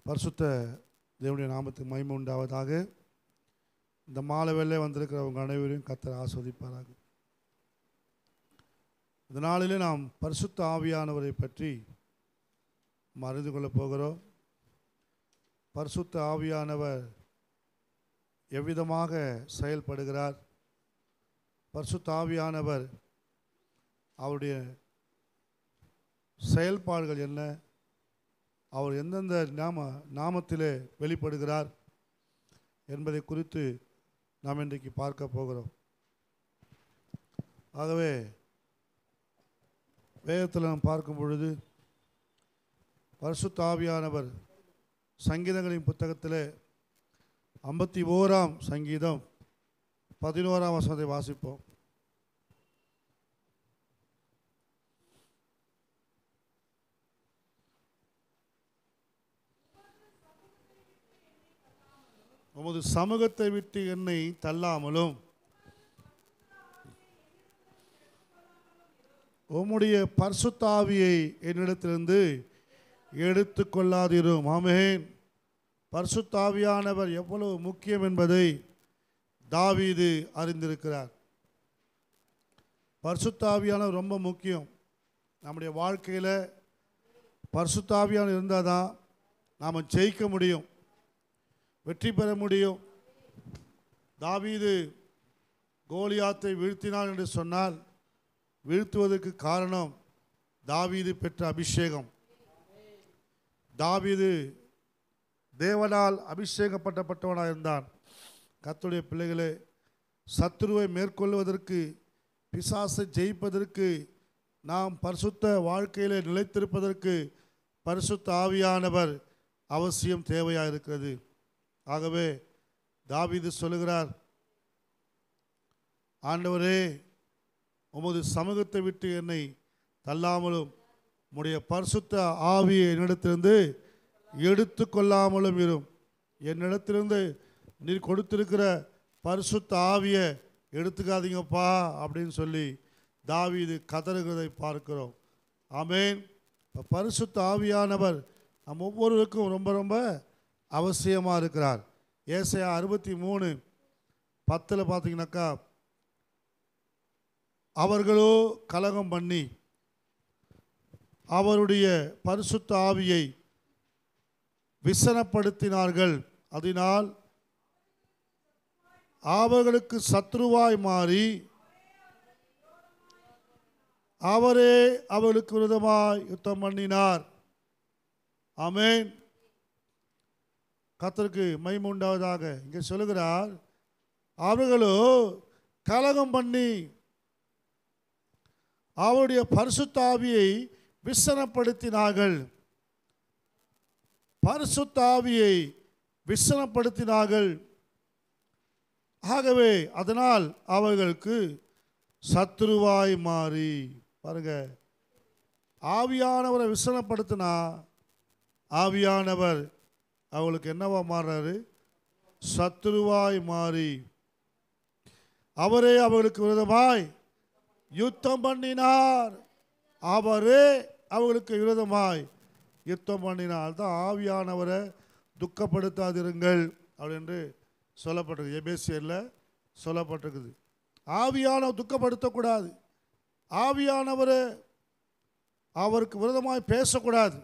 பரிசுத்த தேவனுடைய நாமத்துக்கு மகிமை உண்டாவதாக. இந்த மாலை வேளை வந்திருக்கிறவங்க அனைவரையும் கர்த்தர் ஆசீர்வதிப்பாராக. இந்த நாளிலே நாம் பரிசுத்த ஆவியானவரை பற்றி அறிந்து கொள்ளப் போகிறோம். பரிசுத்த ஆவியானவர் எவ்விதமாக செயல்படுகிறார், பரிசுத்த ஆவியானவர் அவருடைய செயல்பாடுகள் என்ன, அவர் எந்தெந்த நாமத்திலே வெளிப்படுகிறார் என்பதை குறித்து நாம் இன்றைக்கு பார்க்க போகிறோம். ஆகவே வேதத்தில் நாம் பார்க்கும் பொழுது பரிசுத்த ஆவியானவர் சங்கீதங்களின் புத்தகத்திலே 51ஆம் சங்கீதம் 11ஆம் வசனத்தை வாசிப்போம். உமது சமூகத்தை விட்டு என்னை தள்ளாமலும் உம்முடைய பரிசுத்த ஆவியை என்னிடத்திலிருந்து எடுத்து கொள்ளாதிரும். ஆமென். பரிசுத்த ஆவியானவர் எவ்வளவு முக்கியம் என்பதை தாவீது அறிந்திருக்கிறார். பரிசுத்த ஆவியானவர் ரொம்ப முக்கியம். நம்முடைய வாழ்க்கையில் பரிசுத்த ஆவியானவர் இருந்தால் தான் நாம் ஜெயிக்க முடியும், வெற்றி பெற முடியும். தாவீது கோலியாத்தை வீழ்த்தினான் என்று சொன்னால் வீழ்த்துவதற்கு காரணம் தாவீது பெற்ற அபிஷேகம். தாவீது தேவனால் அபிஷேகப்பட்டவனாக இருந்தான். கர்த்தருடைய பிள்ளைகளே, சத்துருவை மேற்கொள்வதற்கு, பிசாசை ஜெயிப்பதற்கு, நாம் பரிசுத்த வாழ்க்கையில் நிலைத்திருப்பதற்கு பரிசுத்த ஆவியானவர் அவசியம் தேவையாக இருக்கிறது. ஆகவே தாவீது சொல்லுகிறார், ஆண்டவரே உமது சமூகத்தை விட்டு என்னை தள்ளாமலும் உம்முடைய பரிசுத்த ஆவியை என்னிடத்திலிருந்து எடுத்து கொள்ளாமலும் இரும். என்னிடத்திலிருந்து நீர் கொடுத்திருக்கிற பரிசுத்த ஆவியை எடுத்துக்காதீங்கப்பா அப்படின்னு சொல்லி தாவீது கதறுகிறதை பார்க்கிறோம். ஆமென். பரிசுத்த ஆவியானவர் நம் ஒவ்வொருவருக்கும் ரொம்ப ரொம்ப அவசியமாக இருக்கிறார். ஏசாயா 63:10 பார்த்தீங்கன்னாக்கா, அவர்களோ கலகம் பண்ணி அவருடைய பரிசுத்த ஆவியை விசனப்படுத்தினார்கள், அதனால் அவர்களுக்கு சத்ருவாய் மாறி அவரே அவர்களுக்கு விரோதமாய் யுத்தம் பண்ணினார். ஆமென். கர்த்தருக்கு மகிமை உண்டாவதாக. இங்கே சொல்லுகிறார், அவர்களோ கலகம் பண்ணி அவருடைய பரிசுத்த ஆவியை விசனப்படுத்தினார்கள். பரிசுத்த ஆவியை விசனப்படுத்தினார்கள். ஆகவே அதனால் அவர்களுக்கு சத்ருவாய் மாறி, பாருங்க, ஆவியானவரை விசனப்படுத்தினா ஆவியானவர் அவளுக்கு என்னவா மாறாரு? சத்ருவாய் மாறி அவரே அவர்களுக்கு விரோதமாய் யுத்தம் பண்ணினார். அவரே அவர்களுக்கு விரோதமாய் யுத்தம் பண்ணினார். தான் ஆவியானவரை துக்கப்படுத்தாதிருங்கள் அப்படின்னு சொல்லப்பட்டிருக்கு. எபேசியரில் சொல்லப்பட்டிருக்குது. ஆவியானவர் துக்கப்படுத்தக்கூடாது. ஆவியானவரை அவருக்கு விரோதமாய் பேசக்கூடாது.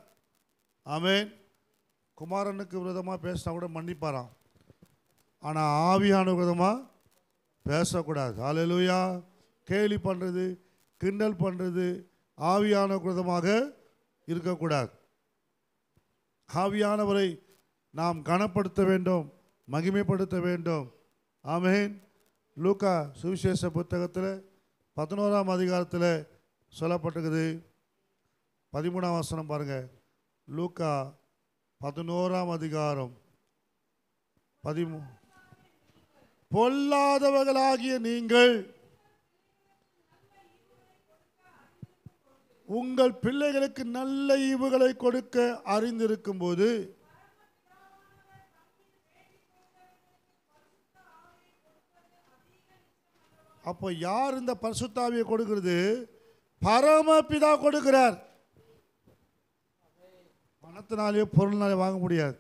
ஆமென். குமாரனுக்கு விரோதமாக பேசினா கூட மன்னிப்பாராம், ஆனால் ஆவியானவர் விரோதமாக பேசக்கூடாது. ஹல்லேலூயா. கேலி பண்ணுறது, கிண்டல் பண்ணுறது ஆவியானவர் விரோதமாக இருக்கக்கூடாது. ஆவியானவரை நாம் கனப்படுத்த வேண்டும், மகிமைப்படுத்த வேண்டும். ஆமென். லூக்கா சுவிசேஷ புத்தகத்தில் 11ஆம் அதிகாரத்தில் சொல்லப்பட்டிருக்குது. 13ஆம் வசனம் பாருங்கள். லூக்கா 11ஆம் அதிகாரம் 13. பொல்லாதவர்களாகிய நீங்கள் உங்கள் பிள்ளைகளுக்கு நல்ல ஈவுகளை கொடுக்க அறிந்திருக்கும் போது அப்போ யார் இந்த பரிசுத்த ஆவியை கொடுக்கிறது? பரமபிதா கொடுக்கிறார். பணத்தினாலேயோ பொருளினாலே வாங்க முடியாது.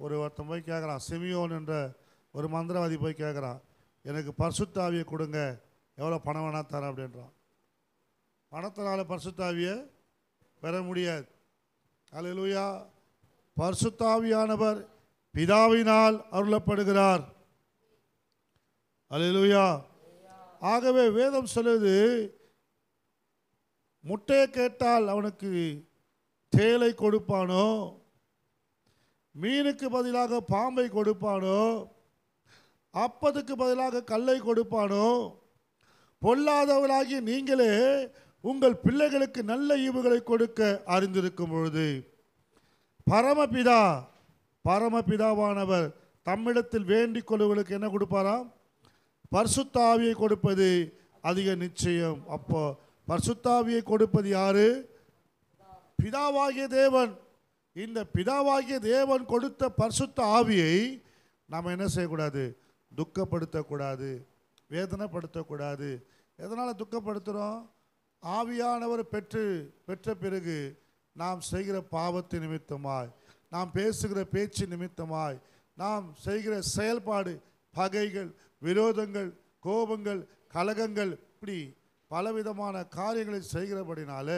ஒருத்தன் போய் கேட்குறான், சிமியோன் என்ற ஒரு மந்திரவாதி போய் கேட்குறான், எனக்கு பரிசுத்தாவியை கொடுங்க, எவ்வளோ பணம் வேணா தரேன் அப்படின்றான். பணத்தினால பரிசுத்தாவியை பெற முடியாது. அல்லேலூயா. பரிசுத்தாவியானவர் பிதாவினால் அருளப்படுகிறார். அல்லேலூயா. ஆகவே வேதம் சொல்லுது, முட்டையை கேட்டால் அவனுக்கு தேலை கொடுப்பானோ, மீனுக்கு பதிலாக பாம்பை கொடுப்பானோ, அப்பத்துக்கு பதிலாக கல்லை கொடுப்பானோ, பொல்லாதவர்களாகி நீங்களே உங்கள் பிள்ளைகளுக்கு நல்ல ஈவுகளை கொடுக்க அறிந்திருக்கும் பொழுது பரமபிதாவானவர் தம்மிடத்தில் வேண்டிக் கொள்ளுவர்களுக்கு என்ன கொடுப்பாராம்? பரிசுத்த ஆவியை கொடுப்பது அதிக நிச்சயம். அப்போ பரிசுத்த ஆவியை கொடுப்பது யாரு? பிதாவாகிய தேவன். இந்த பிதாவாகிய தேவன் கொடுத்த பரிசுத்த ஆவியை நாம் என்ன செய்யக்கூடாது? துக்கப்படுத்தக்கூடாது, வேதனைப்படுத்தக்கூடாது. எதனால் துக்கப்படுத்துகிறோம்? ஆவியானவர் பெற்ற பிறகு நாம் செய்கிற பாவத்தின் நிமித்தமாய், நாம் பேசுகிற பேச்சு நிமித்தமாய், நாம் செய்கிற செயல்பாடு, பகைகள், விரோதங்கள், கோபங்கள், கலகங்கள், இப்படி பலவிதமான காரியங்களை செய்கிறபடினால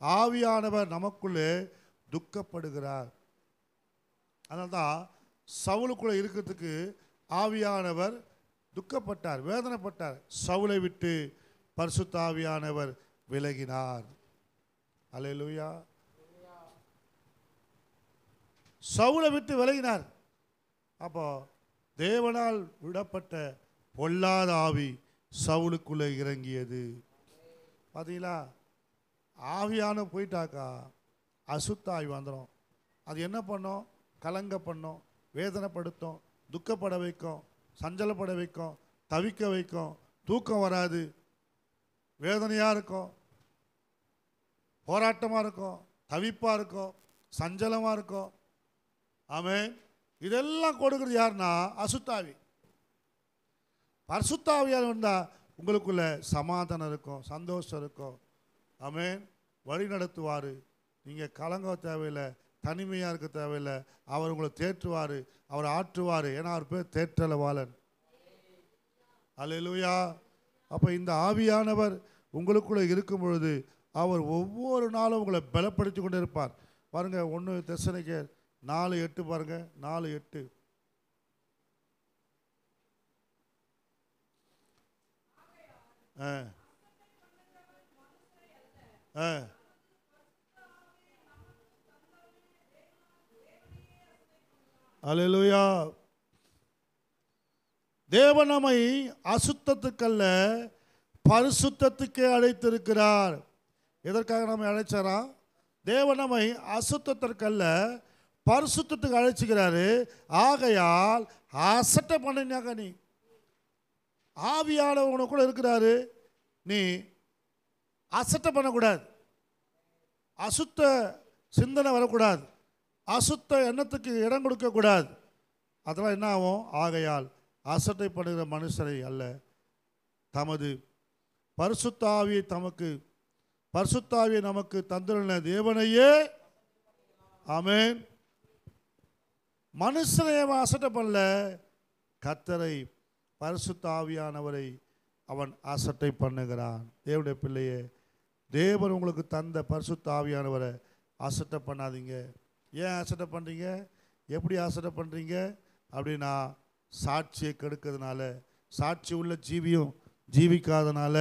ஆவியானவர் நமக்குள்ளே துக்கப்படுகிறார். அதனால தான் சவுலுக்குள்ளே இருக்கிறதுக்கு ஆவியானவர் துக்கப்பட்டார், வேதனைப்பட்டார். சவுலை விட்டு பரிசுத்த ஆவியானவர் விலகினார். அல்லேலூயா. சவுலை விட்டு விலகினார். அப்போ தேவனால் விடப்பட்ட பொல்லாத ஆவி சவுலுக்குள்ளே இறங்கியது. பார்த்தீங்களா? ஆவியான போயிட்டாக்கா அசுத்த ஆவி வந்துடும். அது என்ன பண்ணும்? கலங்க பண்ணும், வேதனைப்படுத்தும், துக்கப்பட வைக்கும், சஞ்சலப்பட வைக்கும், தவிக்க வைக்கும், தூக்கம் வராது, வேதனையாக இருக்கும், போராட்டமாக இருக்கும், தவிப்பாக இருக்கும், சஞ்சலமாக இருக்கும். ஆமென். இதெல்லாம் கொடுக்குறது யாருன்னா அசுத்தாவி. பரிசுத்தாவியாக இருந்தால் உங்களுக்குள்ள சமாதானம் இருக்கும், சந்தோஷம் இருக்கும். ஆமென். வழி நடத்துவார். நீங்கள் கலங்க தேவையில்லை, தனிமையாக இருக்க தேவையில்லை. அவர் உங்களை தேற்றுவார், அவர் ஆற்றுவார். ஏன்னா அவர் பேர் தேற்றலவாளன். அல்லேலூயா. அப்போ இந்த ஆவியானவர் உங்களுக்குள்ளே இருக்கும் பொழுது அவர் ஒவ்வொரு நாளும் உங்களை பலப்படுத்தி கொண்டு இருப்பார். பாருங்கள், 1 தெசலோனிக்கேயர் 4:8 பாருங்கள். 4:8. அல்லேலூயா. தேவன் நம்மை அசுத்தத்துக்கல்ல பரிசுத்தத்துக்கே அழைத்திருக்கிறார். எதற்காக நம்மை அழைச்சாரா? தேவன் நம்மை அசுத்தத்திற்கல்ல பரிசுத்தத்துக்கு அழைச்சிக்கிறாரு. ஆகையால் அசட்டை பண்ணினாக்க, நீ ஆவியானவங்க கூட இருக்கிறாரு, நீ அசட்டை பண்ணக்கூடாது, அசுத்த சிந்தனை வரக்கூடாது, அசுத்த எண்ணத்துக்கு இடம் கொடுக்கக்கூடாது. அதெல்லாம் என்ன ஆகும்? ஆகையால் அசட்டை பண்ணுகிற மனுஷரை அல்ல, தமது பரிசுத்தாவியை நமக்கு தந்துள்ள தேவனையே. ஆமென். மனுஷனை அசட்டை பண்ணல, கர்த்தரை பரிசுத்த ஆவியானவரை அவன் அசட்டை பண்ணுகிறான். தேவனுடைய பிள்ளையே, தேவன் உங்களுக்கு தந்த பரிசுத்த ஆவியானவரை அசட்டை பண்ணாதீங்க. ஏன் அசட்டை பண்ணுறீங்க? எப்படி அசட்டை பண்ணுறீங்க அப்படின்னா, சாட்சியை கெடுக்கிறதுனால, சாட்சி உள்ள ஜீவியும் ஜீவிக்காதனால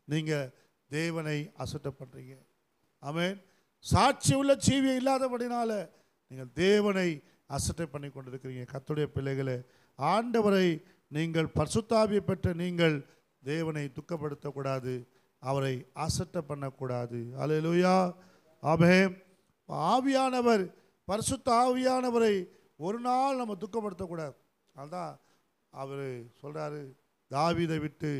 நீங்கள் தேவனை அசட்டை பண்ணுறீங்க. ஆமென். சாட்சி உள்ள ஜீவியம் இல்லாதபடினால நீங்கள் தேவனை அசட்டை பண்ணி கொண்டிருக்கிறீங்க. கர்த்தருடைய பிள்ளைகளே, ஆண்டவரை நீங்கள் பரிசுத்தாவியை பெற்ற நீங்கள் தேவனை துக்கப்படுத்தக்கூடாது, அவரை அசட்டை பண்ணக்கூடாது. அல்லேலூயா. ஆமென். ஆவியானவர், பரிசுத்த ஆவியானவரை ஒரு நாள் நம்ம துக்கப்படுத்தக்கூடாது. அதுதான் அவர் சொல்கிறாரு, தாவீதை விட்டு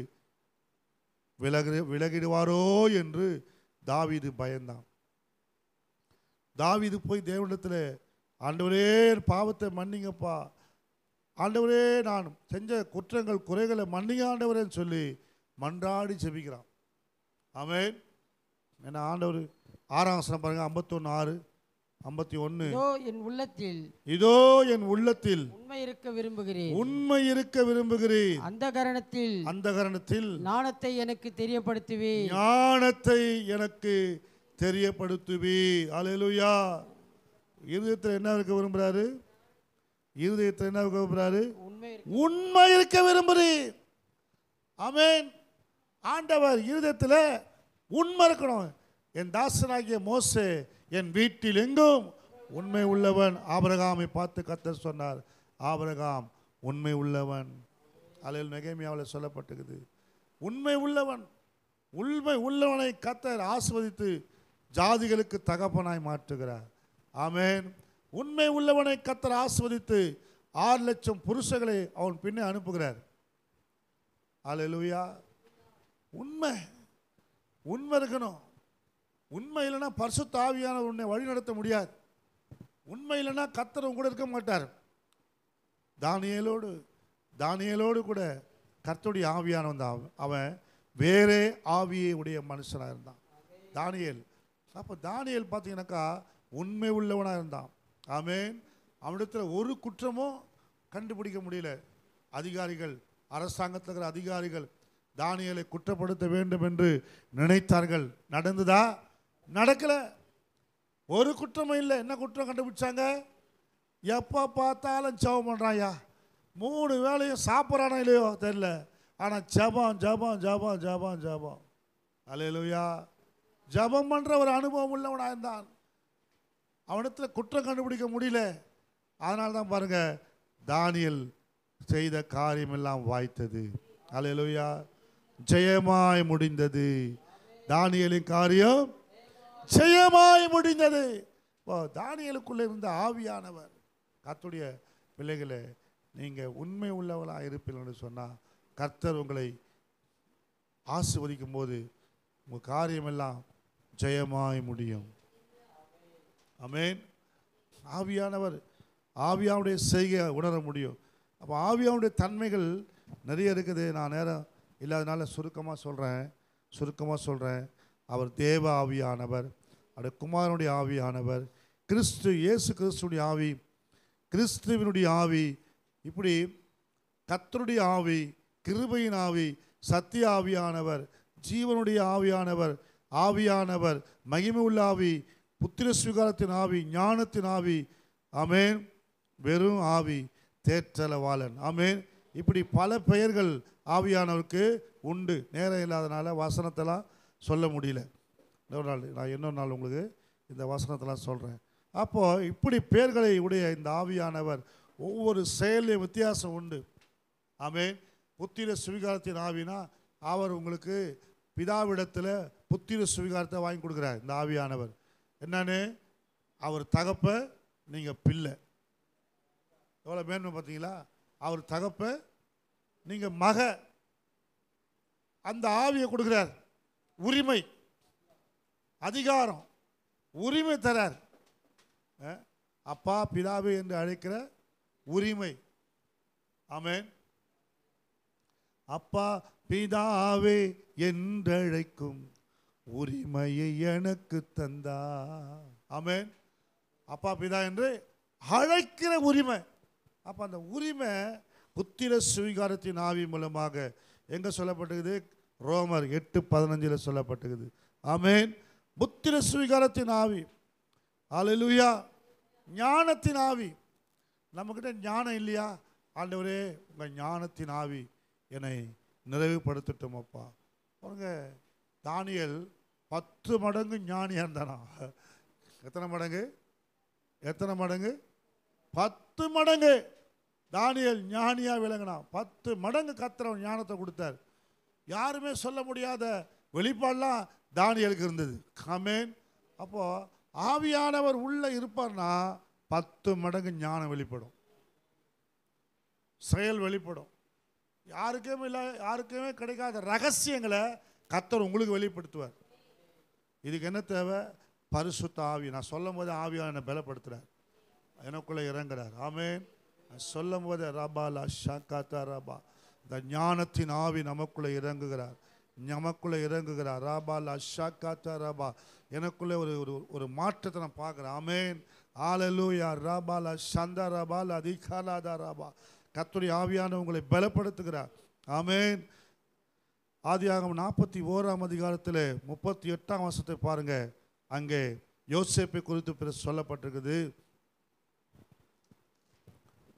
விலகிடுவாரோ என்று தாவீது பயந்தான். தாவீது போய் தேவனிடத்தில், ஆண்டவரே பாவத்தை மன்னிங்கப்பா, ஆண்டவரே நான் செஞ்ச குற்றங்கள் குறைகளை மன்னிங்க ஆண்டவரேன்னு சொல்லி மன்றாடி ஜெபிக்கிறான். ஆமென். ஏன்னா ஆண்டவர் 6ஆம் வசனம் பாருங்கள், 51:6 51. இதோ என் உள்ளத்தில் இதோ என் உள்ளத்தில் உண்மை இருக்க விரும்புகிறேன். உண்மை இருக்க விரும்புகிறேன். அந்த கரணத்தில் ஞானத்தை எனக்கு தெரியப்படுத்துவே. ஞானத்தை எனக்கு தெரியப்படுத்துவே. அல்லேலூயா. இருதயத்தில் என்ன இருக்க விரும்புறாரு? இருதயத்தில் என்ன இருக்க விரும்புறாரு? உண்மை இருக்க விரும்புகிறேன். ஆமென். ஆண்டவர் இருதயத்தில் உண்மை இருக்கணும். என் தாசனாகிய மோசே என் வீட்டில் எங்கும் உண்மை உள்ளவன். ஆபிரகாமை பார்த்து கர்த்தர் சொன்னார், ஆபிரகாம் உண்மை உள்ளவன். அல்லேலூயா. நெகேமியாவில் சொல்லப்பட்டிருக்குது, உண்மை உள்ளவன். உண்மை உள்ளவனை கர்த்தர் ஆசீர்வதித்து ஜாதிகளுக்கு தகப்பனாய் மாற்றுகிறார். ஆமென். உண்மை உள்ளவனை கர்த்தர் ஆசீர்வதித்து 6 லட்சம் புருஷர்களை அவன் பின்னே அனுப்புகிறார். அல்லேலூயா. உண்மை உண்மை இருக்கணும். உண்மை இல்லைன்னா பரிசுத்த ஆவியானவர் உன்னை வழி நடத்த முடியாது. உண்மை இல்லைன்னா கர்த்தர் உங்க கூட இருக்க மாட்டார். தானியேலோடு கூட கர்த்தருடைய ஆவியானவன் தான். அவன் வேறே ஆவியை உடைய மனுஷனாக இருந்தான் தானியேல். அப்போ தானியேல் பார்த்தீங்கன்னாக்கா உண்மை உள்ளவனாக இருந்தான். ஆமென். அவனிடத்தில் ஒரு குற்றமும் கண்டுபிடிக்க முடியல. அதிகாரிகள், அரசாங்கத்தில் இருக்கிற அதிகாரிகள் தானியேலை குற்றப்படுத்த வேண்டும் என்று நினைத்தார்கள். நடந்ததா? நடக்கல. ஒரு குற்றமும் இல்லை. என்ன குற்றம் கண்டுபிடிச்சாங்க? எப்போ பார்த்தாலும் ஜெபம் பண்ணுறாயா, 3 வேளையும் சாப்பிட்றானா இல்லையோ தெரியல, ஆனால் ஜெபம் ஜெபம் ஜெபம் ஜெபம் ஜெபம். அல்லேலூயா. ஜெபம் பண்ணுற ஒரு அனுபவம் உள்ளவனாக இருந்தான். அவனிடத்தில் குற்றம் கண்டுபிடிக்க முடியல. அதனால தான் பாருங்க, தானியேல் செய்த காரியம் எல்லாம் வாய்த்தது. அல்லேலூயா. ஜெயமாய் முடிந்தது. தானியேலின் காரியம் ஜெயமாய் முடிந்தது. தானியேலுக்குள்ளே இருந்த ஆவியானவர், கர்த்தருடைய பிள்ளைகளே, நீங்கள் உண்மை உள்ளவர்களாக இருப்பீர்கள் என்று சொன்னால் கர்த்தர் உங்களை ஆசீர்வதிக்கும் போது உங்கள் காரியமெல்லாம் ஜெயமாய் முடியும். ஆமென். ஆவியானவர், ஆவியானுடைய செய்கை உணர முடியும். அப்போ ஆவியானுடைய தன்மைகள் நிறைய இருக்குது. நான் நேரம் இல்லாதனால சுருக்கமாக சொல்கிறேன். அவர் தேவ ஆவியானவர், அவருடைய குமாரனுடைய ஆவியானவர், இயேசு கிறிஸ்துடைய ஆவி, கிறிஸ்துவினுடைய ஆவி, இப்படி கர்த்தருடைய ஆவி, கிருபையின் ஆவி, சத்திய ஆவியானவர், ஜீவனுடைய ஆவியானவர், மகிமை உள்ள ஆவி, புத்திர சுவிகாரத்தின் ஆவி, ஞானத்தின் ஆவி. ஆமென். வெறும் ஆவி, தேற்றலவாளன். ஆமென். இப்படி பல பெயர்கள் ஆவியானவருக்கு உண்டு. நேரம் இல்லாதனால வசனத்தெல்லாம் சொல்ல முடியல. இன்னொரு நாள் உங்களுக்கு இந்த வசனத்தெல்லாம் சொல்கிறேன். அப்போது இப்படி பெயர்களை உடைய இந்த ஆவியானவர் ஒவ்வொரு செயலையும் வித்தியாசம் உண்டு. ஆமென். புத்திர சுவிகாரத்தின் ஆவினா அவர் உங்களுக்கு பிதாவிடத்தில் புத்திர சுவிகாரத்தை வாங்கி கொடுக்குறார். இந்த ஆவியானவர் என்னன்னு, அவர் தகப்ப, நீங்கள் பிள்ளை. எவ்வளோ மேன்மை பார்த்தீங்களா? அவர் தகப்ப, நீங்கள் மக. அந்த ஆவியை கொடுக்குறார். உரிமை, அதிகாரம், உரிமை தரார். அப்பா பிதாவே என்று அழைக்கிற உரிமை. ஆமென். அப்பா பிதாவே என்றழைக்கும் உரிமையை எனக்கு தந்தா. ஆமென். அப்பா பிதா என்று அழைக்கிற உரிமை. அப்போ அந்த உரிமை புத்திர சுவிகாரத்தின் ஆவி மூலமாக எங்கே சொல்லப்பட்டிருக்குது? ரோமர் 8:15 சொல்லப்பட்டிருக்குது. ஆமென். புத்திர சுவிகாரத்தின் ஆவி. அல்லேலூயா. ஞானத்தின் ஆவி. நம்மக்கிட்ட ஞானம் இல்லையா? ஆண்டவரே, உங்கள் ஞானத்தின் ஆவி என்னை நிறைவுபடுத்தட்டும் அப்பா. பாருங்க, தானியேல் 10 மடங்கு ஞானியாக இருந்தானா? எத்தனை மடங்கு? 10 மடங்கு தானியேல் ஞானியாக விளங்கினான். 10 மடங்கு கர்த்தர் ஞானத்தை கொடுத்தார். யாருமே சொல்ல முடியாத வெளிப்பாடெல்லாம் தானியேலுக்கு இருந்தது. ஆமென். அப்போ ஆவியானவர் உள்ள இருப்பார்னா 10 மடங்கு ஞானம் வெளிப்படும், செயல் வெளிப்படும். யாருக்குமே கிடைக்காத ரகசியங்களை கர்த்தர் உங்களுக்கு வெளிப்படுத்துவார். இதுக்கு என்ன தேவை? பரிசுத்த ஆவி. நான் சொல்லும் போது ஆவியான என்னை பலப்படுத்துறார், எனக்குள்ளே இறங்குறார். ஆமென். சொல்லும் போது ரபாலா ஷாக்காத்தா ரபா, இந்த ஞானத்தின் ஆவி நமக்குள்ளே இறங்குகிறார். நமக்குள்ளே இறங்குகிறார். ராபாலா ஷாக்காத்தா ராபா, எனக்குள்ளே ஒரு ஒரு ஒரு மாற்றத்தை நான் பார்க்குறேன். ஆமேன். ஹல்லேலூயா. ராபாலா சந்தா ராபாலா அதிகாலாதா ராபா, கர்த்தருடைய ஆவியானவர் உங்களை பலப்படுத்துகிறார். ஆமேன். ஆதியாகமம் 41ஆம் அதிகாரத்தில் 38ஆம் வசனத்தை பாருங்க. அங்கே யோசேப்பை குறித்து சொல்லப்பட்டிருக்குது.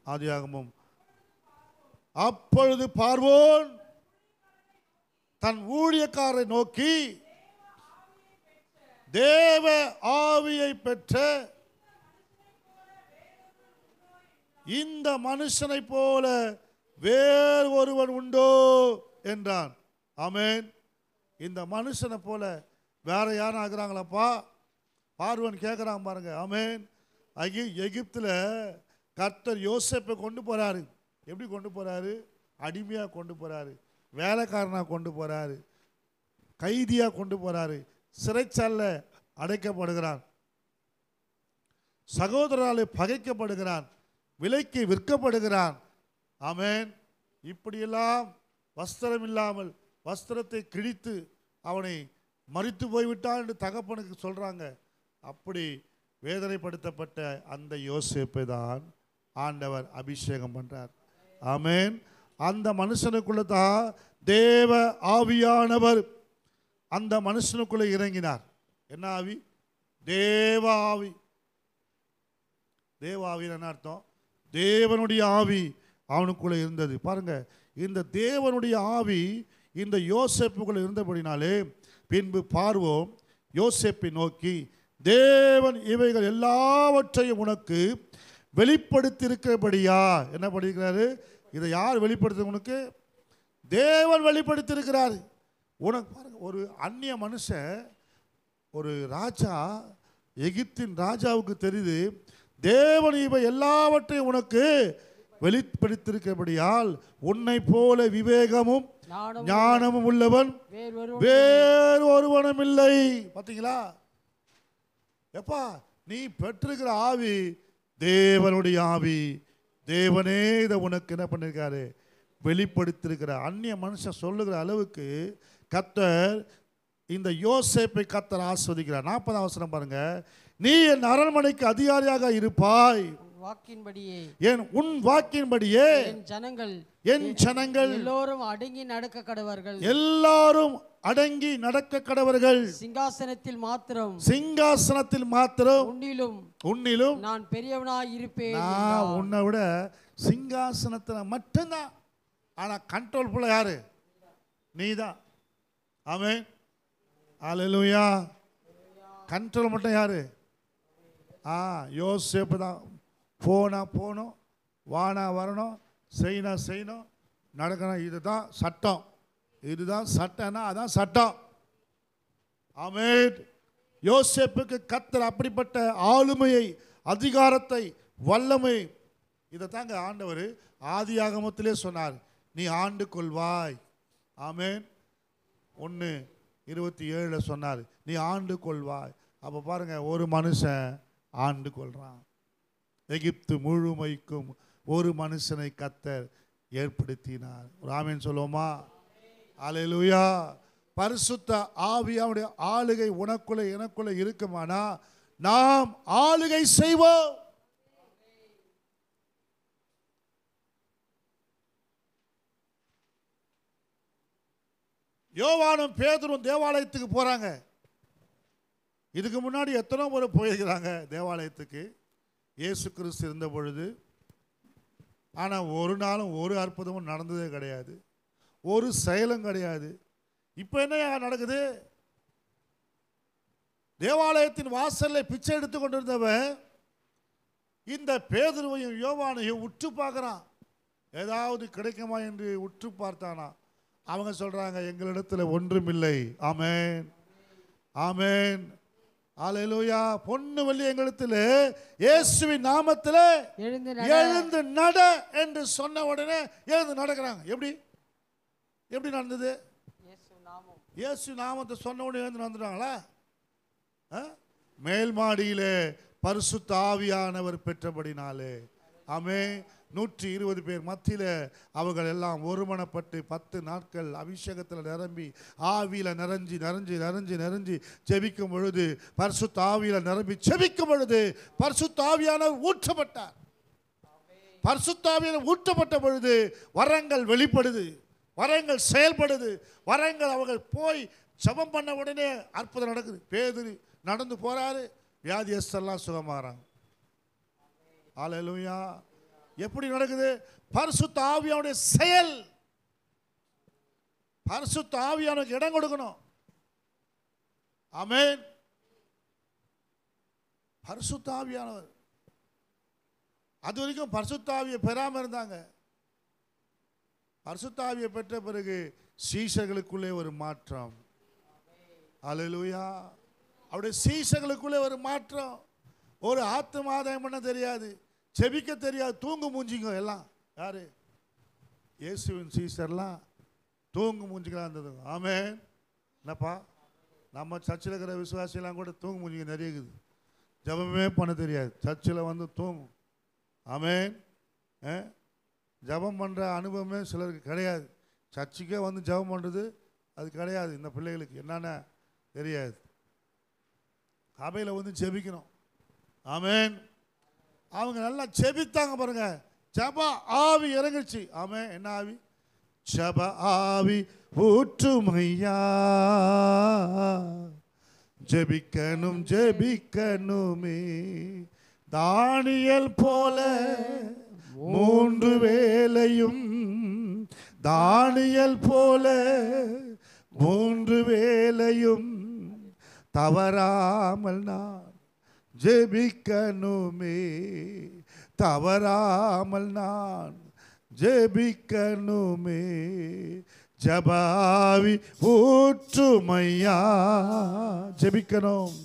ஆதியாகமம், அப்பொழுது பார்வோன் தன் ஊழியக்காரரை நோக்கி, தேவ ஆவியை பெற்ற இந்த மனுஷனை போல வேறு ஒருவன் உண்டோ என்றான். ஆமேன். இந்த மனுஷனை போல வேற யாரும் ஆகுறாங்களாப்பா? பார்வன் கேட்குறான் பாருங்க. ஆமேன். எகிப்தில் கர்த்தர் யோசேப்பை கொண்டு போறாரு. எப்படி கொண்டு போறாரு? அடிமையாக கொண்டு போறாரு, வேலைக்காரனாக கொண்டு போறாரு, கைதியாக கொண்டு போறாரு, சிறைச்சாலையில் அடைக்கப்படுகிறான், சகோதரரால் பகைக்கப்படுகிறான், விலைக்கு விற்கப்படுகிறான். ஆமேன். இப்படியெல்லாம் வஸ்திரம் இல்லாமல் வஸ்திரத்தை கிழித்து அவனை மரித்து போய்விட்டான் என்று தகப்பனுக்கு சொல்றாங்க. அப்படி வேதனைப்படுத்தப்பட்ட அந்த யோசேப்பை தான் ஆண்டவர் அபிஷேகம் பண்றார். ஆமேன். அந்த மனுஷனுக்குள்ள தான் தேவ ஆவியானவர் அந்த மனுஷனுக்குள்ள இறங்கினார். என்ன ஆவி? தேவ ஆவி. தேவ ஆவின்னு என்ன அர்த்தம்? தேவனுடைய ஆவி அவனுக்குள்ள இருந்தது. பாருங்க, இந்த தேவனுடைய ஆவி இந்த யோசேப்புக்குள்ள இருந்தபடினாலே பின்பு பார்வோன் யோசேப்பை நோக்கி, தேவன் இவைகள் எல்லாவற்றையும் உனக்கு வெளிப்படுத்தி இருக்கிறபடியா. என்ன படிக்கிறாரு? இதை யார் வெளிப்படுத்த? உனக்கு தேவன் வெளிப்படுத்தி இருக்கிறார். உனக்கு பாருங்க, ஒரு அந்நிய மனுஷன், ஒரு ராஜா, எகிப்தின் ராஜாவுக்கு தெரியுது தேவன் இவை எல்லாவற்றையும் உனக்கு வெளிப்படுத்தியிருக்கிறபடியால் உன்னை போல விவேகமும் ஞானமும் உள்ளவன் வேறு ஒருவனும் இல்லை. பார்த்தீங்களா? எப்பா, நீ பெற்றிருக்கிற ஆவி தேவனுடைய ஆவி. தேவனே இதை உனக்கு என்ன பண்ணிருக்காரு? வெளிப்படுத்திருக்கிற. அந்நிய மனுஷன் சொல்லுகிற அளவுக்கு கர்த்தர் இந்த யோசேப்பை கர்த்தர் ஆஸ்வதிக்கிறார். 40ஆம் வசனம் பாருங்க. நீ என் அரண்மனைக்கு அதிகாரியாக இருப்பாய், வாக்கின்படியே உன் வாக்கின்படியே என் ஜனங்கள் எல்லோரும் அடங்கி நடக்க கடவர்கள். எல்லாரும் அடங்கி நடக்க கடவர்கள். சிங்காசனத்தில் மாத்திரம் உன்னிலும் நான் பெரியவனாய் இருப்பேன். நான் உன்னை விட சிங்காசனத்தில் மட்டும்தான். ஆனா கண்ட்ரோல் ஃபுல்லா யாரு? நீதான். ஆமென். ஹல்லேலூயா. கண்ட்ரோல் மட்டும் யாரு? யோசேப்பு தான். போனா போகணும், வானா வரணும், செய்யணும், நடக்கணும். இதுதான் சட்டம். இதுதான் சட்டம்னா அதான் சட்டம். ஆமென். யோசேப்புக்கு கர்த்தர் அப்படிப்பட்ட ஆளுமையை, அதிகாரத்தை, வல்லமை, இதை தாங்க ஆண்டவர் ஆதியாகமத்திலே சொன்னார். நீ ஆண்டு கொள்வாய். ஆமென். 1:27 சொன்னார், நீ ஆண்டு கொள்வாய். அப்போ பாருங்க, ஒரு மனுஷன் ஆண்டு கொள்றான். எகிப்து முழுமைக்கும் ஒரு மனுஷனை கர்த்தர் ஏற்படுத்தினார். ஒரு ஆமென் சொல்லுவோமா? அல்லேலூயா. பரிசுத்த ஆவியாவுடைய ஆளுகை உனக்குள்ள எனக்குள்ள இருக்குமானா நாம் ஆளுகை செய்வோம். யோவானும் பேதுரும் தேவாலயத்துக்கு போறாங்க. இதுக்கு முன்னாடி எத்தனை முறை போயிருக்கிறாங்க தேவாலயத்துக்கு இயேசு கிறிஸ்து இருந்த பொழுது. ஆனால் ஒரு நாளும் ஒரு அற்புதமும் நடந்ததே கிடையாது, ஒரு செயலும் கிடையாது. இப்போ என்ன நடக்குது? தேவாலயத்தின் வாசலில் பிச்சை எடுத்து கொண்டிருந்தவன் இந்த பேதுருவையும் யோவானையும் உற்று பார்க்குறான். ஏதாவது கிடைக்குமா என்று உற்று பார்த்தானா. அவங்க சொல்றாங்க, எங்களிடத்தில் ஒன்றுமில்லை. ஆமென், ஆமென், அல்லேலூயா. பொண்ணு வெள்ளி எங்களிடத்தில் இயேசுவின் நாமத்தில் எழுந்து நட என்று சொன்ன உடனே எழுந்து நடக்கிறாங்க. எப்படி நடந்தது? இயேசு நாமத்தை சொன்ன உடனே எழுந்து நடந்துட்டாங்களா? மேல் மாடியிலே பரிசுத்த ஆவியானவர் பெற்றபடினாலே ஆமே 120 பேர் மத்தியில் அவர்கள் எல்லாம் ஒருமனப்பட்டு 10 நாட்கள் அபிஷேகத்தில் நிரம்பி ஆவியில் நிறைஞ்சி நிறைஞ்சி நிறைஞ்சி நிறைஞ்சி ஜெபிக்கும் பொழுது, பரிசுத்த ஆவியில் நிரம்பி ஜெபிக்கும் பொழுது பரிசுத்த ஆவியானவர் ஊற்றப்பட்டார். பரிசுத்த ஆவியானவர் ஊற்றப்பட்ட பொழுது வரங்கள் வெளிப்படுது, வரங்கள் செயல்படுது, வரங்கள் அவர்கள் போய் ஜெபம் பண்ண உடனே அற்புதம் நடக்குது. பேதுரு நடந்து போறாரு, வியாதியஸ்தெல்லாம் சுகமாகறாங்க. அல்லேலூயா. எப்படி நடக்குது? பரிசுத்த ஆவியானுடைய செயல். பரிசுத்த ஆவியானுக்கு இடம் கொடுக்கணும். ஆமென். பரிசுத்த ஆவியானவர் அது வரைக்கும் பரிசுத்த ஆவியை பெறாம இருந்தாங்க. பரிசுத்த ஆவியை பெற்ற பிறகு சீஷர்களுக்குள்ளே ஒரு மாற்றம். அல்லேலூயா. அவருடைய சீஷர்களுக்குள்ளே ஒரு மாற்றம். ஒரு ஆத்துமாதாயம் பண்ண தெரியாது, செபிக்க தெரியாது, தூங்கு மூஞ்சிங்க எல்லாம். யாரு? இயேசுவின் சீஷர்லாம் தூங்கு மூஞ்சிக்கலாம் இருந்தது. ஆமென். என்னப்பா, நம்ம சர்ச்சில் இருக்கிற விசுவாசியெல்லாம் கூட தூங்கு மூஞ்சிங்க நிறைய இருக்குது. ஜபமே பண்ண தெரியாது, சர்ச்சில் வந்து தூங்கும். ஆமென். ஜபம் பண்ணுற அனுபவமே சிலருக்கு கிடையாது. சர்ச்சுக்கே வந்து ஜபம் பண்ணுறது அது கிடையாது. இந்த பிள்ளைகளுக்கு என்னென்ன தெரியாது. சபையில் வந்து ஜெபிக்கணும். ஆமென். அவங்க நல்லா ஜெபித்தாங்க பாருங்க. ஜப ஆவி இறங்குச்சு. ஆமென். என்ன ஆவி? ஜப ஆவி ஊற்றுமையா, ஜெபிக்கணும் ஜெபிக்கணுமே, தானியேல் போல 3 வேளையும், தானியேல் போல 3 வேளையும் தவறாமல் நான் ஜெபிக்கணுமே, தவறாமல் நான் ஜெபிக்கணுமே, ஜபாவி ஊற்றுமையா, ஜெபிக்கணும்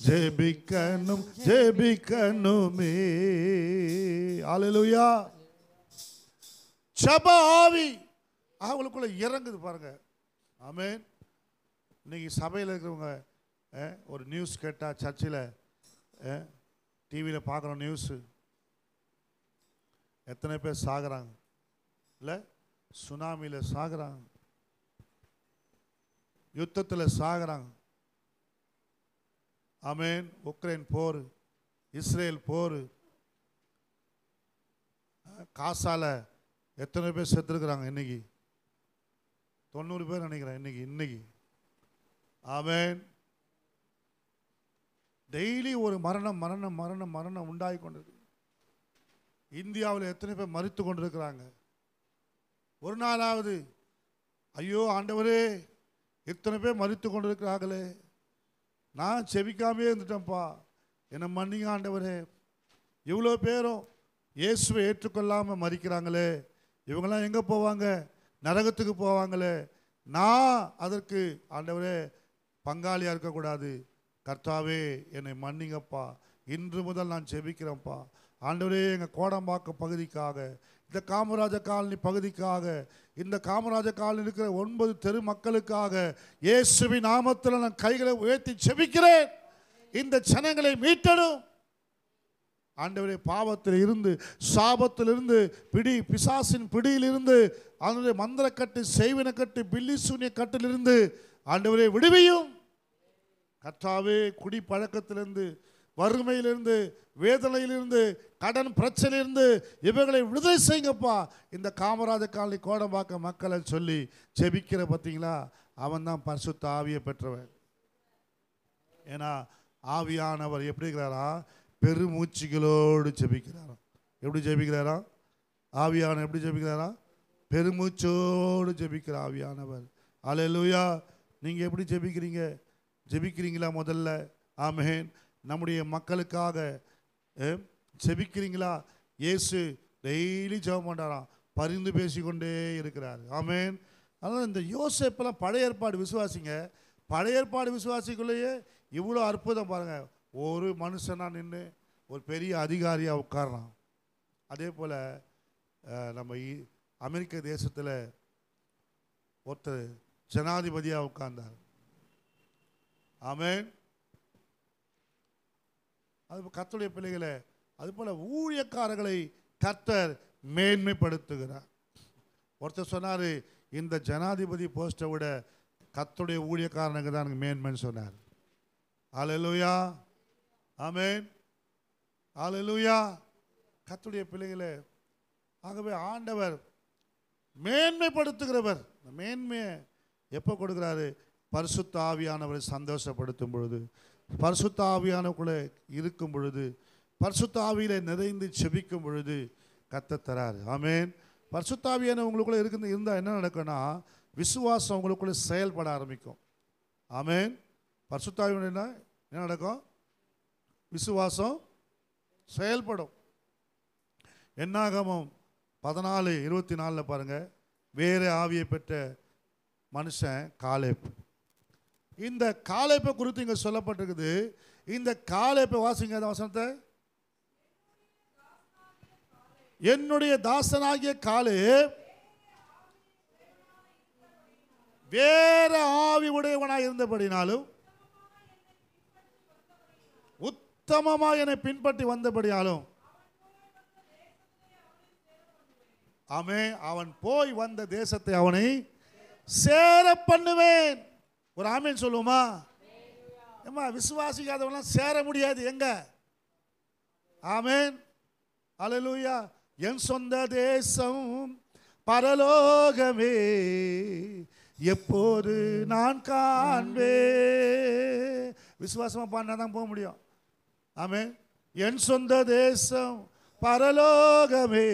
ஜெபிக்கணும் ஜெபிக்கணுமே. அல்லேலூயா. ஜபாவி அவங்களுக்குள்ள இறங்குது பாருங்க. ஆமென். இன்னைக்கு சபையில் இருக்கிறவங்க ஒரு நியூஸ் கேட்டால், சர்ச்சில் டிவியில் பார்க்குறோம் நியூஸு, எத்தனை பேர் சாகுறாங்க இல்லை? சுனாமியில் சாகுறாங்க, யுத்தத்தில் சாகுறாங்க. ஆமென். உக்ரைன் போர், இஸ்ரேல் போர், காசால எத்தனை பேர் செத்துருக்குறாங்க இன்னைக்கு? 90 பேர் நினைக்கிறேன் இன்னைக்கு. ஆமென். டெய்லி ஒரு மரணம் மரணம் மரணம் மரணம் உண்டாகி கொண்டிருக்கு. இந்தியாவில் எத்தனை பேர் மரித்து கொண்டிருக்கிறாங்க? ஒரு நாளாவது ஐயோ ஆண்டவரே இத்தனை பேர் மரித்து கொண்டிருக்கிறார்களே, நான் செபிக்காமே இருந்துட்டேன்ப்பா, என்னை மன்னிங்க ஆண்டவரே, இவ்வளோ பேரும் இயேசுவை ஏற்றுக்கொள்ளாமல் மரிக்கிறாங்களே, இவங்கெல்லாம் எங்கே போவாங்க? நரகத்துக்கு போவாங்களே. நான் அதற்கு ஆண்டவரே பங்காளியாக இருக்கக்கூடாது. கர்த்தாவே என்னை மன்னிங்கப்பா, இன்று முதல் நான் செபிக்கிறேன்ப்பா. ஆண்டவரே எங்கள் கோடம்பாக்கம் பகுதிக்காக, இந்த காமராஜ காலனி பகுதிக்காக, இந்த காமராஜ காலனி இருக்கிற 9 தெரு மக்களுக்காக இயேசுவின் நாமத்தில் நான் கைகளை உயர்த்தி செபிக்கிறேன். இந்த ஜனங்களை மீட்டடும் ஆண்டவரே. பாவத்தில் இருந்து, சாபத்தில் இருந்து, பிசாசின் பிடியிலிருந்து, ஆண்டவரே மந்திரக்கட்டு, செய்வினக்கட்டு, பில்லி சூனிய கட்டிலிருந்து ஆண்டவரே விடுவியும். கர்த்தாவே குடி பழக்கத்திலிருந்து, வறுமையிலிருந்து, வேதனையிலிருந்து, கடன் பிரச்சனையிலிருந்து இவர்களை விடுதலை செய்யுங்கப்பா. இந்த காமராஜ காலனி கோடம்பாக்க மக்களை சொல்லி ஜெபிக்கிற பார்த்தீங்களா, அவன் தான் பரிசுத்த ஆவியை பெற்றவன். ஏன்னா ஆவியானவர் எப்படி இருக்கிறாரா? பெருமூச்சுகளோடு ஜெபிக்கிறாராம். எப்படி ஜெபிக்கிறாரா? ஆவியானவர் எப்படி ஜெபிக்கிறாரா? பெருமூச்சோடு ஜெபிக்கிற ஆவியானவர். அல்லேலூயா. நீங்கள் எப்படி ஜெபிக்கிறீங்களா முதல்ல? ஆமென். நம்முடைய மக்களுக்காக ஜெபிக்கிறீங்களா? இயேசு டெய்லி ஜெபம் பண்ணுறாராம், பரிந்து பேசிக்கொண்டே இருக்கிறார். ஆமென். அதனால் இந்த யோசேப்பெல்லாம் பழைய ஏற்பாடு விசுவாசிங்க. பழைய ஏற்பாடு விசுவாசிக்குள்ளேயே இவ்வளோ அற்புதம் பாருங்கள். ஒரு மனுஷனாக நின்று ஒரு பெரிய அதிகாரியாக உட்கார்றான். அதே போல் நம்ம அமெரிக்க தேசத்தில் ஒருத்தர் ஜனாதிபதியாக உட்கார்ந்தார். ஆமென். அது கர்த்தருடைய பிள்ளைகளை, அதுபோல் ஊழியக்காரர்களை கர்த்தர் மேன்மைப்படுத்துகிறார். ஒருத்தர் சொன்னார், இந்த ஜனாதிபதி போஸ்ட்டை விட கர்த்தருடைய ஊழியக்காரனுக்கு தான் எனக்கு மேன்மைன்னு சொன்னார். அல்லேலூயா, ஆமென், அல்லேலூயா. கர்த்தருடைய பிள்ளைகளே, ஆகவே ஆண்டவர் மேன்மைப்படுத்துகிறவர். இந்த மேன்மையை எப்போ கொடுக்குறாரு? பரிசுத்த ஆவியானவரை சந்தோஷப்படுத்தும் பொழுது, பரிசுத்த ஆவியானவருக்குள்ளே இருக்கும் பொழுது, பரிசுத்த ஆவியிலே நிறைந்து செபிக்கும் பொழுது கர்த்தர் தராரு. ஆமென். பரிசுத்த ஆவியான உங்களுக்குள்ளே இருந்தால் என்ன நடக்கும்னா, விசுவாசம் உங்களுக்குள்ளே செயல்பட ஆரம்பிக்கும். ஆமென். பரிசுத்த ஆவியான என்ன நடக்கும்? விசுவாசம் செயல்படும். என்னாகமம் 14:24 பாருங்க. வேறு ஆவியை பெற்ற மனுஷன் காலேப். இந்த காலேப்பை குறித்து இங்கே சொல்லப்பட்டிருக்குது. இந்த காலேப்பை வாசிங்க, அந்த வசனத்தை. என்னுடைய தாசனாகிய காலேப் வேற ஆவி உடையவனாய் இருந்தபடினாலும் உத்தமமாக என்னை பின்பற்றி வந்தபடியாலும், அவன் போய் வந்த தேசத்தை அவனை சேர பண்ணுவேன். ஒரு ஆமேன் சொல்லுவோமா? ஏமா, விசுவாசிக்காதவெல்லாம் சேர முடியாது. எங்க? ஆமேன், அல்லேலூயா. என் சொந்த தேசம் பரலோகமே, எப்போது நான் காண்பே. விசுவாசமா பாடினா தான் போக முடியும். ஆமென். என் சொந்த தேசம் பரலோகமே,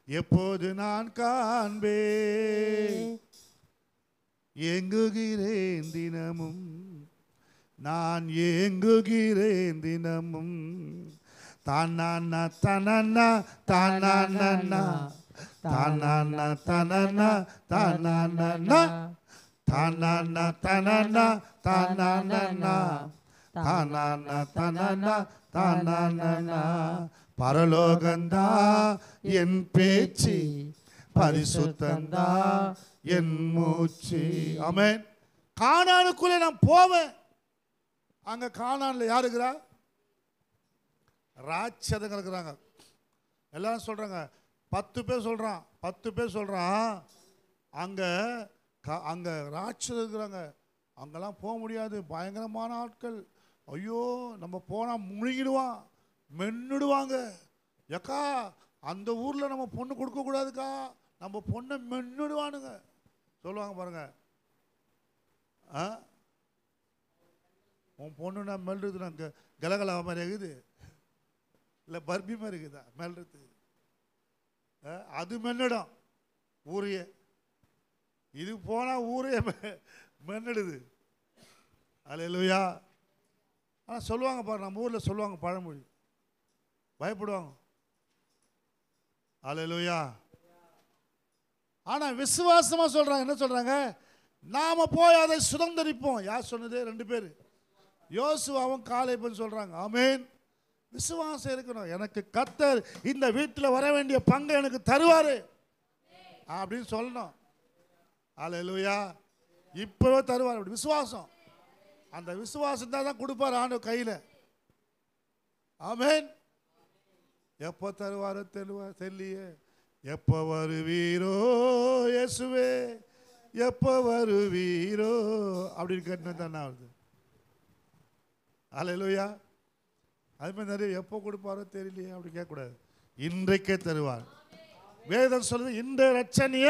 எப்போது நான் காண்பே. ஏங்குகிறேன் தினமும், நான் ஏங்குகிறேன் தினமும். தானா தனனா தானா தானா தனனா தானா தானா தனனா தானா தானா தனனா தானா. பரலோகந்தா என் பேச்சு, பரிசுத்தந்தா என் மூச்சு. ஆமென். கானானுக்குள்ளே நான் போவேன். அங்க கானான்ல யார் இருக்கிறா? ராட்சதங்க இருக்கிறாங்க. எல்லாரும் சொல்றாங்க, 10 பேர் சொல்றான், 10 பேர் சொல்றான், அங்க அங்க ராட்சதம் இருக்கிறாங்க, அங்கெல்லாம் போக முடியாது, பயங்கரமான ஆட்கள், ஐயோ நம்ம போனா முழுகிடுவான், மென்னுடுவாங்க. ஏக்கா அந்த ஊர்ல நம்ம பொண்ணு கொடுக்க கூடாதுக்கா, நம்ம பொண்ணை மென்னுடுவானுங்க சொல்லுவாங்க பாருங்க. உன் பொண்ணு நான் மெல்றது நாங்க கலகலா மாதிரி இருக்குது, இல்லை பர்பி மாதிரி இருக்குதா மெல்றது? அது மென்னிடும் ஊரையே. இது போனால் ஊரையே மென்னிடுது. அல்லேலூயா. ஆனால் சொல்லுவாங்க பாரு, நம்ம ஊரில் சொல்லுவாங்க பழமொழி, பயப்படுவாங்க. அல்லேலூயா. ஆனால் விசுவாசமாக சொல்கிறாங்க. என்ன சொல்கிறாங்க? நாம் போய் அதை சுதந்திரிப்போம். யார் சொன்னது? 2 பேர், யோசுவாவும் காலேபும் சொல்கிறாங்க. ஆமென். விசுவாசம் இருக்கணும். எனக்கு கர்த்தர் இந்த வீட்டில் வர வேண்டிய பங்கை எனக்கு தருவார் அப்படின்னு சொல்லணும். அல்லேலூயா. இப்போவே தருவார். அப்படி விசுவாசம், அந்த விசுவாசம் தான் கொடுப்பார் ஆண்டவர் கையில். ஆமென். எப்போ தருவாரோ தெரியலையே. எப்போ வருவீரோ இயேசுவே, எப்போ வருவீரோ அப்படின்னு கேட்டு தானே வருது. அல்லேலூயா. அது மாதிரி நிறைய எப்போ கொடுப்பாரோ தெரியலையே அப்படி கேட்கக்கூடாது. இன்றைக்கே தருவார். வேதம் சொல்லுது, இன்றைய ரட்சணிய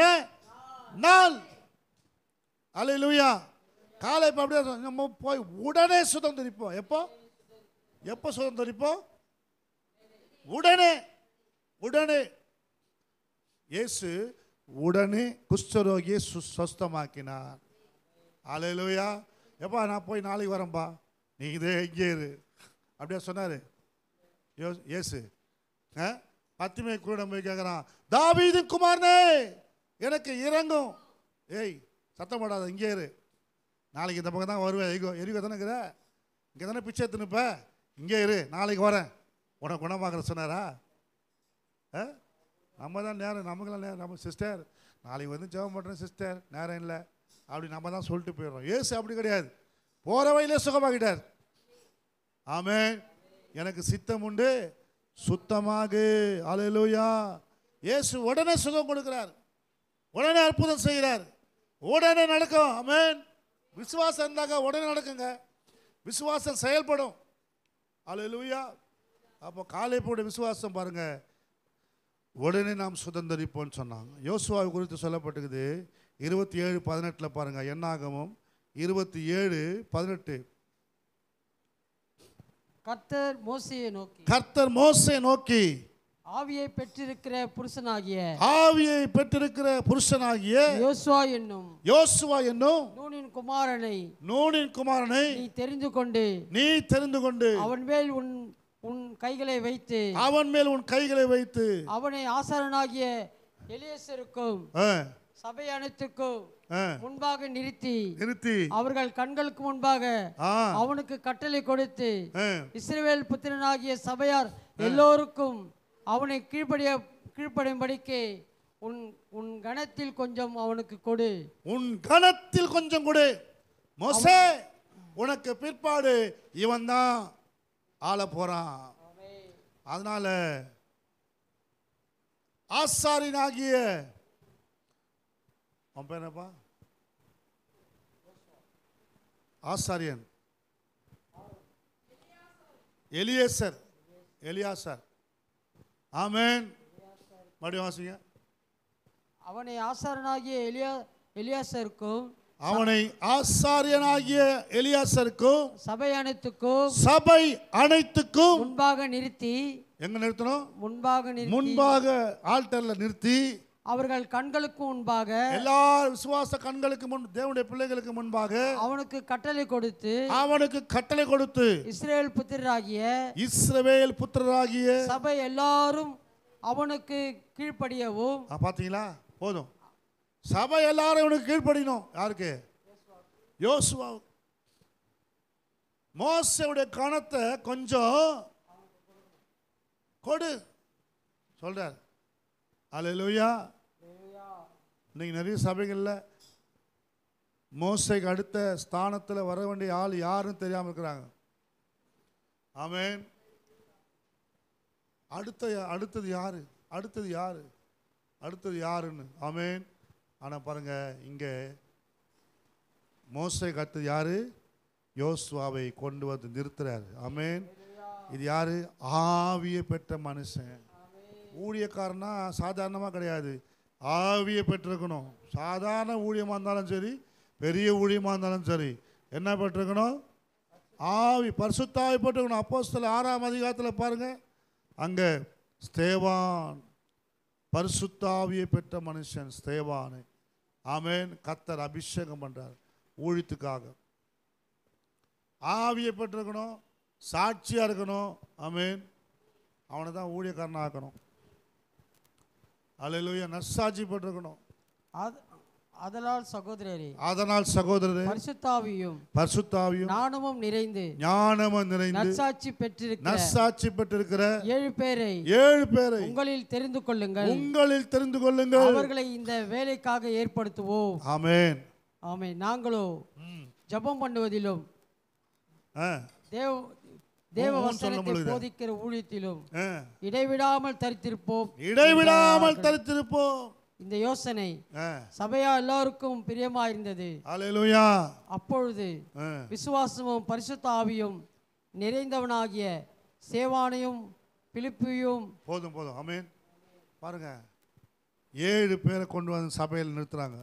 நாள். அல்லேலூயா. காலை அப்படியே நம்ம போய் உடனே சுதந்திரிப்போம். எப்போ எப்போ சுதந்திரிப்போம்? உடனே. உடனே. இயேசு உடனே குஷ்டரோகியை சுஸ்தமாக்கினார். அல்லேலூயா. எப்பா நான் போய் நாளைக்கு வரேன்பா, நீ இதே எங்கே இரு அப்படியே சொன்னார் இயேசு. பத்திமை கூட போய் கேட்குறான், தாவீதின் குமாரனே எனக்கு இறங்கும். ஏய் சத்தம் போடாத, இங்கே இரு, நாளைக்கு இந்த பக்கம் தான் வருவேன். எரிகோ தானே இருக்கிற, இங்கே தானே பிச்சை எடுத்துனுப்ப, இங்கே இரு, நாளைக்கு வரேன் உனக்கு குணமாக்குற சொன்னாரா? நம்ம தான் நேரம், நமக்குலாம் நேரம், நம்ம சிஸ்டர் நாளைக்கு வந்து ஜெபம் பண்ணுறேன் சிஸ்டர், நேரம் இல்லை அப்படி நம்ம தான் சொல்லிட்டு போயிடுறோம். ஏசு அப்படி கிடையாது, போகிற வழியிலே சுகமாக்கிட்டார். ஆமென். எனக்கு சித்தம் உண்டு, சுத்தமாகு. அல்லேலூயா. இயேசு உடனே சுகம் கொடுக்கிறார், உடனே அற்புதம் செய்கிறார், உடனே நடக்கும். ஆமென். விசுவாசம் இருந்தாங்க உடனே நடக்குங்க, விசுவாசம் செயல்படும். அல்லேலூயா. அப்போ காலேபோட விசுவாசம் பாருங்க, உடனே நாம் சுதந்தரிப்போம்னு சொன்னாங்க. யோசுவாவை குறித்து சொல்லப்பட்டிருக்குது 27:18 பாருங்க. என்னாகமம் 27:18. கர்த்தர் மோசேயை நோக்கி, கர்த்தர் மோசே நோக்கி, ஆவியை பெற்றிருக்கிற புருஷனாகிய ஆவியை பெற்றிருக்கிற புருஷனாகிய யோசுவா என்னும் நூனின் குமாரனை நீ தெரிந்து கொண்டு அவன் மேல் உன் கைகளை வைத்து அவனை ஆசாரனாகிய எலியாசருக்கும் சபை அனைத்துக்கும் முன்பாக நிறுத்தி அவர்கள் கண்களுக்கு முன்பாக அவனுக்கு கட்டளை கொடுத்து இஸ்ரவேல் புத்திரனாகிய சபையார் எல்லோருக்கும் அவனை கீழ்ப்படியும்படிக்கு உன் கணத்தில் கொஞ்சம் அவனுக்கு கொடு. உன் கணத்தில் கொஞ்சம் கொடு. மோசே, உனக்கு பிற்பாடு இவன் தான் ஆள போறான். அதனால ஆசாரியனாகிய, அவன் பேர் என்னப்பா? ஆசாரியன் எலியாசர். ஆமென். மறுபடியும் வாசிங்க. அவனை ஆசாரியனாகிய எலியாசருக்கும் சபை அனைத்துக்கும் முன்பாக நிறுத்தி, எங்க நிறுத்தணும்? முன்பாக ஆல்டர்ல நிறுத்தி அவர்கள் கண்களுக்கு முன்பாக, எல்லா விசுவாச கண்களுக்கு முன், தேவனுடைய பிள்ளைகளுக்கு முன்பாக அவனுக்கு கட்டளை கொடுத்து இஸ்ரவேல் புத்திரராகிய சபை எல்லாரும் அவனுக்கு கீழ்ப்படியவும். பாத்தீங்களா? போதும். சபை எல்லாரும் இவனுக்கு கீழ்ப்படியணும். யாருக்கு? யோசுவா. மோசேவுடைய கணத்தை கொஞ்சம் கொடு சொல்றார். அல்லேலூயா. இன்னைக்கு நிறைய சபைகளில் மோசேக்கு அடுத்த ஸ்தானத்தில் வர வேண்டிய ஆள் யாருன்னு தெரியாமல் இருக்கிறாங்க. ஆமென். அடுத்தது யாருன்னு. ஆமென். ஆனால் பாருங்க, இங்கே மோசேக்கு அடுத்தது யாரு? யோசுவாவை கொண்டு வந்து நிறுத்துறாரு. ஆமென். இது யாரு? ஆவியை பெற்ற மனுஷன். ஊழியக்காரனா சாதாரணமாக கிடையாது, ஆவியை பெற்றிருக்கணும். சாதாரண ஊழியமாக இருந்தாலும் சரி, பெரிய ஊழியமாக இருந்தாலும் சரி, என்ன பெற்றிருக்கணும்? ஆவி, பரிசுத்தாவி பெற்றிருக்கணும். அப்போஸ்தலர் 6ஆம் அதிகாரத்தில் பாருங்க, அங்கே ஸ்தேவான் பரிசுத்தாவியை பெற்ற மனுஷன் ஸ்தேவானை. ஆமென். கர்த்தர் அபிஷேகம் பண்றார் ஊழியத்துக்காக. ஆவியை பெற்றிருக்கணும், சாட்சியா இருக்கணும். ஆமென். அவனை தான் ஊழியக்காரன் ஆக்கணும். அல்லேலூயா. நற்சாட்சி பெற்றிருக்கணும். அதனால் சகோதரரே பரிசுத்தாவியும் ஞானமும் நிறைந்து நற்சாட்சி பெற்றிருக்கிற 7 பேரை உங்களில் தெரிந்து கொள்ளுங்கள். அவர்களை இந்த வேலைக்காக ஏற்படுத்துவோம். ஆமென். ஆமென். நாங்களோ ஜெபம் பண்ணுவதிலும் தேவ வசனத்தை போதிக்கிற ஊழியத்திலும் இடைவிடாமல் தரித்திருப்போம். இந்த யோசனை சபையா எல்லாருக்கும் பிரியமா இருந்தது. அல்லேலூயா. அப்பொழுது விசுவாசமும் பரிசுத்த ஆவியும் நிறைந்தவனாகிய சேவானையும் பிலிப்பையும். போதும். ஆமென். பாருங்க, 7 பேரை கொண்டு வந்து சபையில் நிறுத்துறாங்க.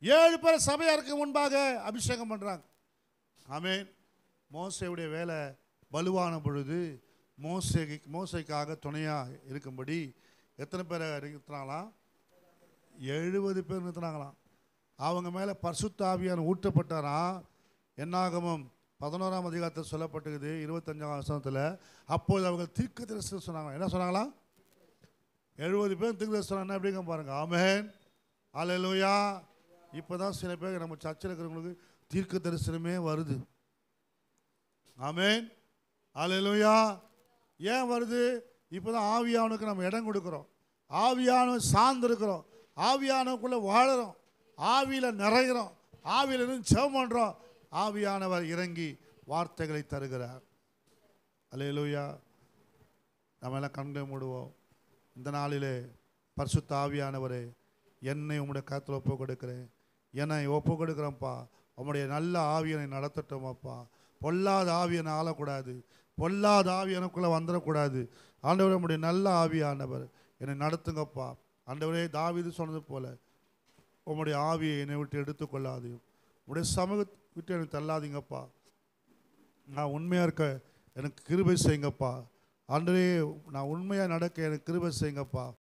7 பேர் சபையாருக்கு முன்பாக அபிஷேகம் பண்றாங்க. ஆமென். மோசேவுடைய வேலை வலுவான பொழுது மோசேக்காக துணையாக இருக்கும்படி எத்தனை பேரை நிறுத்தினாங்களாம்? 70 பேர் நிறுத்தினாங்களாம். அவங்க மேலே பரிசுத்த ஆவியானவர் ஊற்றப்பட்டாராம். என்னாகமம் 11ஆம் அதிகாரத்தில் சொல்லப்பட்டிருக்குது 25ஆம் வசனத்தில். அப்போது அவங்க தீர்க்கதரிசனம் சொன்னாங்க. என்ன சொன்னாங்களாம்? 70 பேர் தீர்க்கதரிசனம் சொன்னாங்க. எப்படிங்க பாருங்க. ஆமென். அல்லேலூயா. இப்போ தான் சில பேர் நம்ம சர்ச்சில் இருக்கிறவங்களுக்கு தீர்க்க தரிசனமே வருது. ஆமென். அல்லேலூயா. ஏன் வருது? இப்போ தான் ஆவியானவனுக்கு நம்ம இடம் கொடுக்குறோம், ஆவியானவன் சார்ந்து இருக்கிறோம், ஆவியானவனுக்குள்ளே வாழறோம், ஆவியில் நிறைகிறோம், ஆவியிலிருந்து ஜெபம் பண்ணுறோம். ஆவியானவர் இறங்கி வார்த்தைகளை தருகிறார். அல்லேலூயா. நம்ம எல்லாம் கண்களை மூடுவோம். இந்த நாளிலே பரிசுத்த ஆவியானவரே, என்னை உம்முடைய கருத்தில் ஒப்பு கொடுக்கிறேன். என்னை ஒப்பு கொடுக்குறேன்ப்பா. உம்முடைய நல்ல ஆவியனை நடத்தட்டோமாப்பா. பொல்லாத ஆவியனை ஆளக்கூடாது. பொல்லாத ஆவி எனக்குள்ளே வந்துடக்கூடாது. ஆண்டவரே, உம்முடைய நல்ல ஆவியானவர் என்னை நடத்துங்கப்பா. ஆண்டவரே, தாவீது சொன்னது போல உம்முடைய ஆவியை என்னை விட்டு எடுத்துக்கொள்ளாதையும் உம்முடைய சமூகத்தை விட்டு எனக்கு தள்ளாதீங்கப்பா. நான் உண்மையாக இருக்க எனக்கு கிருபை செய்யுங்கப்பா. ஆண்டவரே, நான் உண்மையாக நடக்க எனக்கு கிருபை செய்யுங்கப்பா.